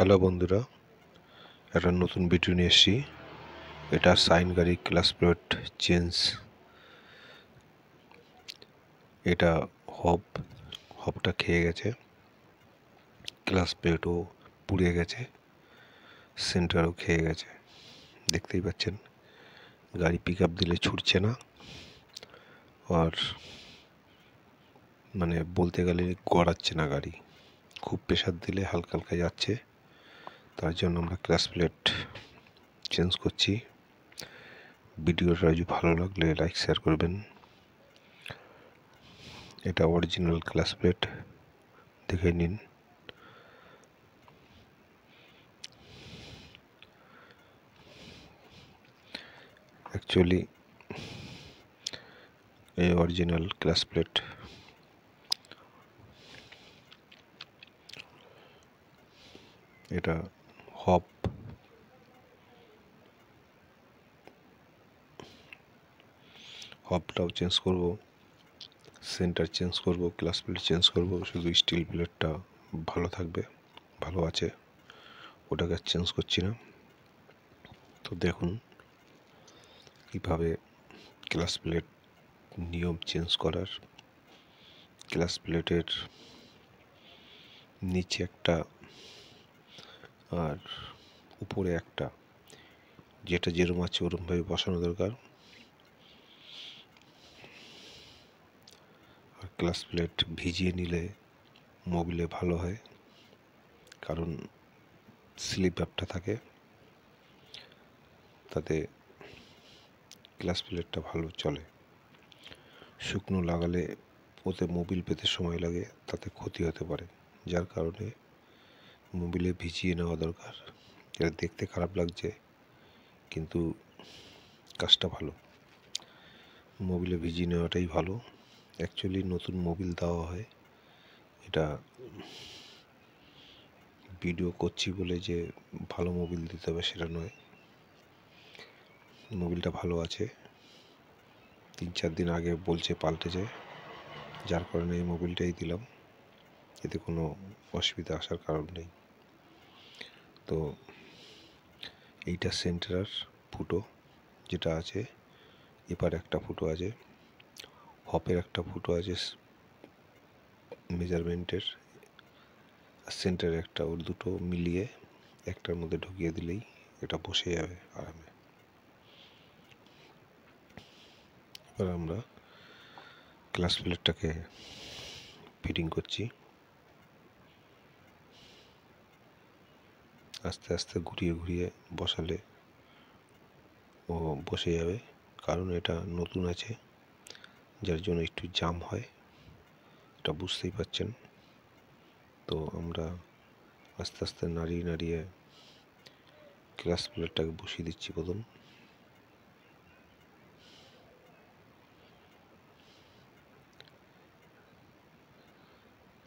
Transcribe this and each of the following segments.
Hello বন্ধুরা, একটা নতুন ভিডিও নিয়ে এসেছি। এটা সাইন গাড়ি ক্লাস প্লেট চেঞ্জ। এটা হবটা খেয়ে গেছে, ক্লাস প্লেটও পুড়ে গেছে, সেন্টারও খেয়ে গেছে। দেখতেই পাচ্ছেন গাড়ি পিক আপ দিলে ছুটছে না, আর বলতে গেলে গড়াচ্ছে না গাড়ি। খুব প্রেশার দিলে হালকা হালকা যাচ্ছে। তার জন্য আমরা ক্লাস প্লেট চেঞ্জ করছি। ভিডিওটা যদি ভালো লাগলে লাইক শেয়ার করবেন। এটা অরিজিনাল ক্লাস প্লেট, দেখে নিন। অ্যাকচুয়ালি এই অরিজিনাল ক্লাস প্লেট। এটা হবটাও চেঞ্জ করব, সেন্টার চেঞ্জ করব, ক্লাস প্লেট চেঞ্জ করব। শুধু স্টিল প্লেটটা ভালো থাকবে, ভালো আছে, ওটাকে চেঞ্জ করছি না। তো দেখুন কীভাবে ক্লাস প্লেট নিয়ম চেঞ্জ করার। ক্লাস প্লেটের নিচে একটা আর উপরে একটা, যেটা যেরকম আছে ওরকমভাবে বসানো দরকার। আর ক্লাস প্লেট ভিজিয়ে নিলে মোবিলে ভালো হয়, কারণ স্লিপ অ্যাপটা থাকে, তাতে ক্লাস প্লেটটা ভালো চলে। শুকনো লাগালে ওতে মোবিল পেতে সময় লাগে, তাতে ক্ষতি হতে পারে, যার কারণে মোবিলে ভিজিয়ে নেওয়া দরকার। এটা দেখতে খারাপ লাগছে, কিন্তু কাজটা ভালো। মোবিলে ভিজিয়ে নেওয়াটাই ভালো। অ্যাকচুয়ালি নতুন মোবিল দেওয়া হয়, এটা ভিডিও করছি বলে যে ভালো মোবিল দিতে হবে সেটা নয়। মোবিলটা ভালো আছে, 3-4 দিন আগে বলছে পাল্টেছে, যার কারণে এই মোবিলটাই দিলাম। এতে কোনো অসুবিধা আসার কারণ নেই। তো এইটা সেন্টার ফুটো যেটা আছে, এপার একটা ফুটো আছে, হপের একটা ফুটো আছে মেজারমেন্টের, আর সেন্টারে একটা, ওর দুটো মিলিয়ে একটার মধ্যে ঢুকিয়ে দিলেই এটা বসে যাবে আরামে। এবার আমরা ক্লাস প্লেটটাকে ফিটিং করছি। আস্তে আস্তে ঘুরিয়ে ঘুরিয়ে বসালে ও বসে যাবে, কারণ এটা নতুন আছে, যার জন্য একটু জাম হয়, এটা বুঝতেই পারছেন। তো আমরা আস্তে আস্তে নাড়িয়ে নাড়িয়ে ক্লাস প্লেটটাকে বসিয়ে দিচ্ছি। প্রথম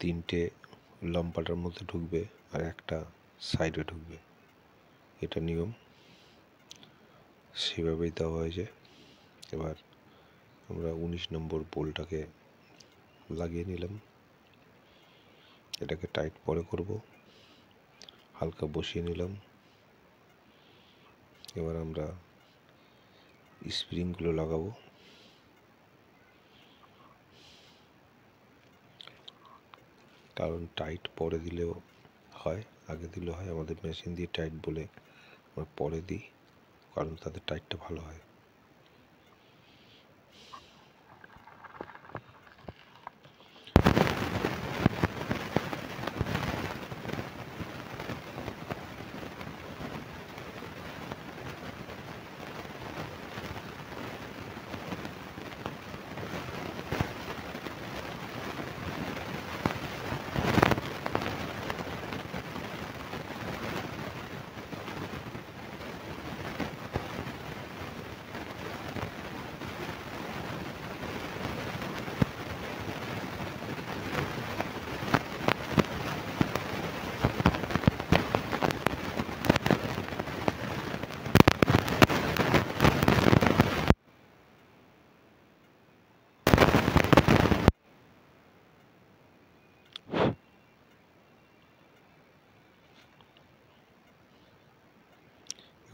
3টে লাম্পাটার মধ্যে ঢুকবে আর একটা সাইডে ঢুকবে, এটা নিয়ম, সেভাবেই দেওয়া হয়েছে। এবার আমরা 19 নম্বর বোল্টটাকে লাগিয়ে নিলাম। এটাকে টাইট পরে করব, হালকা বসিয়ে নিলাম। এবার আমরা স্প্রিংগুলো লাগাবো। কারণ টাইট পরে দিলেও হয়, আগে দিলেও হয়। আমাদের মেশিন দিয়ে টাইট বলে আমরা পরে দিই, কারণ তাতে টাইটটা ভালো হয়।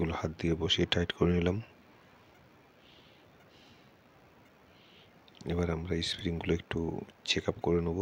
এগুলো হাত দিয়ে বসিয়ে টাইট করে নিলাম। এবার আমরা স্প্রিংগুলো একটু চেক আপ করে নেব।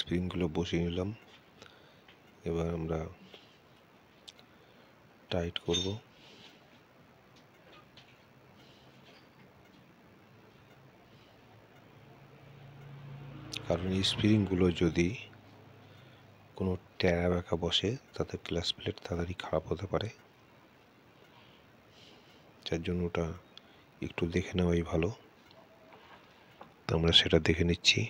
স্প্রিংগুলো বসিয়ে নিলাম। এবার আমরা টাইট করব। কারণ এই স্প্রিংগুলো যদি কোনো ট্যাড়া ব্যাকা বসে তাতে ক্লাচ প্লেট তাড়াতাড়ি খারাপ হতে পারে, যার জন্য ওটা একটু দেখে নেওয়াই ভালো। তো আমরা সেটা দেখে নিচ্ছি।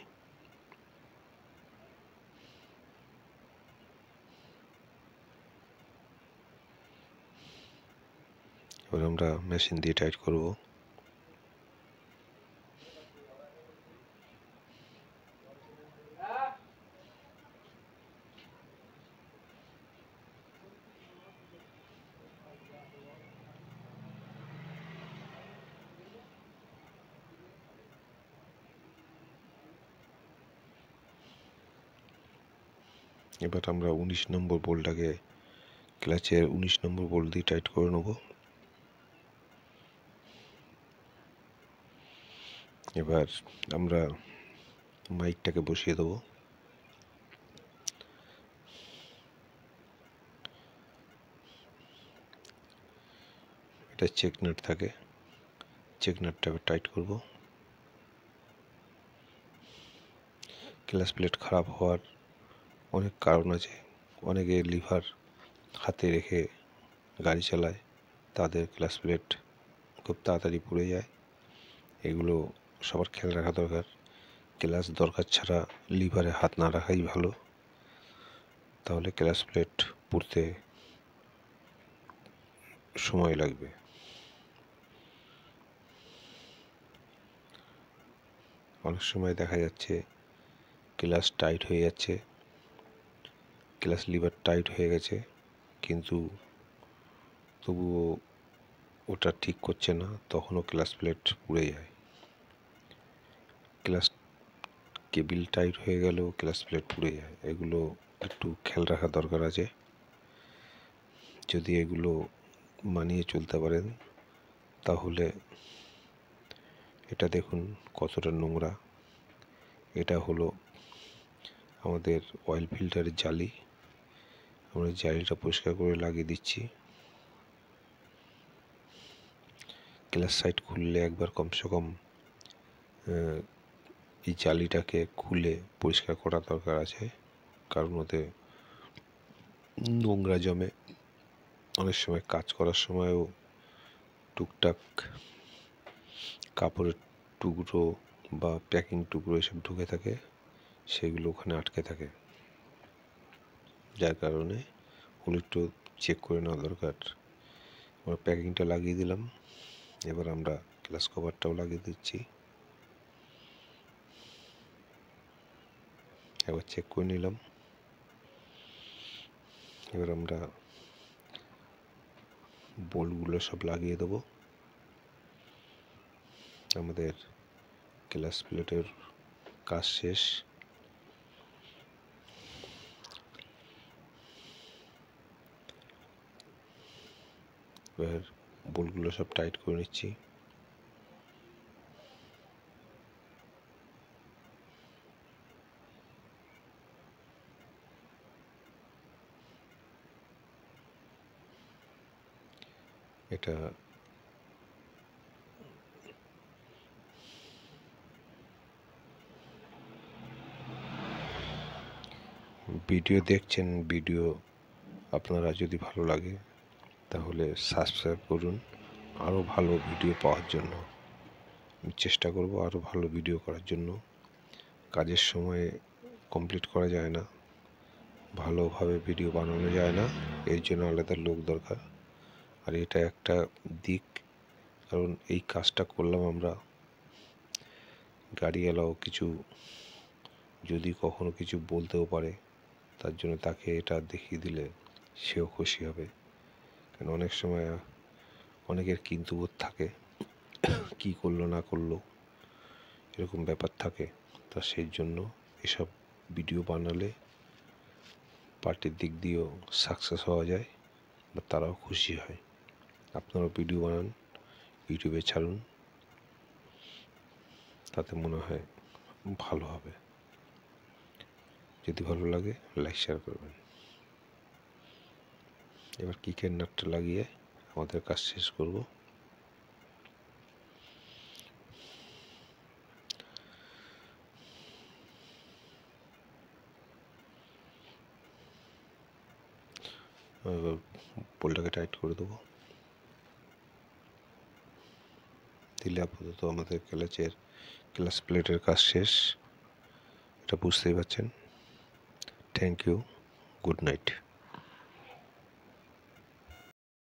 এবার আমরা মেশিন দিয়ে টাইট করব। এবার আমরা 19 নম্বর বোল্টটাকে ক্লাচের 19 নম্বর বোল্ট দিয়ে টাইট করে নেব। এবার আমরা মাইকটাকে বসিয়ে দেবো। এটা চেক নাট থাকে, চেক নাটটাকে টাইট করব। ক্লাচ প্লেট খারাপ হওয়ার অনেক কারণ আছে। অনেকে লিভার হাতে রেখে গাড়ি চালায়, তাদের ক্লাচ প্লেট খুব তাড়াতাড়ি পুড়ে যায়। এগুলো সবার খেয়াল রাখা দরকার। ক্লাচ দরকার ছাড়া লিভারে হাত না রাখাই ভালো, তাহলে ক্লাচ প্লেট পুড়তে সময় লাগবে। অনেক সময় দেখা যাচ্ছে ক্লাচ টাইট হয়ে যাচ্ছে, ক্লাচ লিভার টাইট হয়ে গেছে, কিন্তু তবুও ওটা ঠিক করছে না, তখনও ক্লাচ প্লেট পুড়ে যায়। ক্লাচ কেবিল টাইট হয়ে গেলেও ক্লাচ প্লেট পুড়ে যায়। এগুলো একটু খেয়াল রাখা দরকার আছে। যদি এগুলো মানিয়ে চলতে পারেন তাহলে, এটা দেখুন কতটা নোংরা। এটা হলো আমাদের অয়েল ফিল্টারের জালি। আমরা জালিটা পরিষ্কার করে লাগিয়ে দিচ্ছি। ক্লাচ সাইড খুললে একবার কমসে কম এই জালিটাকে খুলে পরিষ্কার করা দরকার আছে, কারণ ওতে নোংরা জমে। অনেক সময় কাজ করার সময়ও টুকটাক কাপড়ের টুকরো বা প্যাকিং টুকরো এসব ঢুকে থাকে, সেগুলো ওখানে আটকে থাকে, যার কারণে ওগুলো একটু চেক করে নেওয়া দরকার। আমরা প্যাকিংটা লাগিয়ে দিলাম। এবার আমরা গ্লাস কভারটাও লাগিয়ে দিচ্ছি। এবার চেক করে নিলাম। এবার আমরা বোল্টগুলো সব লাগিয়ে দেবো। আমাদের গ্লাস প্লেটের কাজ শেষ। এবার বোল্টগুলো সব টাইট করে নিচ্ছি। এটা ভিডিও দেখছেন, ভিডিও আপনারা যদি ভালো লাগে তাহলে সাবস্ক্রাইব করুন। আরও ভালো ভিডিও পাওয়ার জন্য আমি চেষ্টা করব আরও ভালো ভিডিও করার জন্য। কাজের সময় কমপ্লিট করা যায় না, ভালোভাবে ভিডিও বানানো যায় না, এর জন্য আলাদা লোক দরকার। আর এটা একটা দিক, কারণ এই কাজটা করলাম আমরা গাড়িওয়ালাও কিছু যদি কখনো কিছু বলতেও পারে, তার জন্য তাকে এটা দেখিয়ে দিলে সেও খুশি হবে। কারণ অনেক সময় অনেকের কিন্তু বোধ থাকে, কি করলো না করলো এরকম ব্যাপার থাকে। তা সেই জন্য এসব ভিডিও বানালে পার্টির দিক দিয়েও সাকসেস হওয়া যায় বা তারাও খুশি হয়। আপনারাও ভিডিও বানান, ইউটিউবে ছাড়ুন, তাতে মনে হয় ভালো হবে। যদি ভালো লাগে লাইক শেয়ার করবেন। এবার কিকের নাটটা লাগিয়ে আমাদের কাজ শেষ করব। পোলটাকে টাইট করে দেবো, দিলে আপাতত আমাদের ক্লাস প্লেটের কাজ শেষ। এটা বুঝতেই পারছেন। Thank you, good night.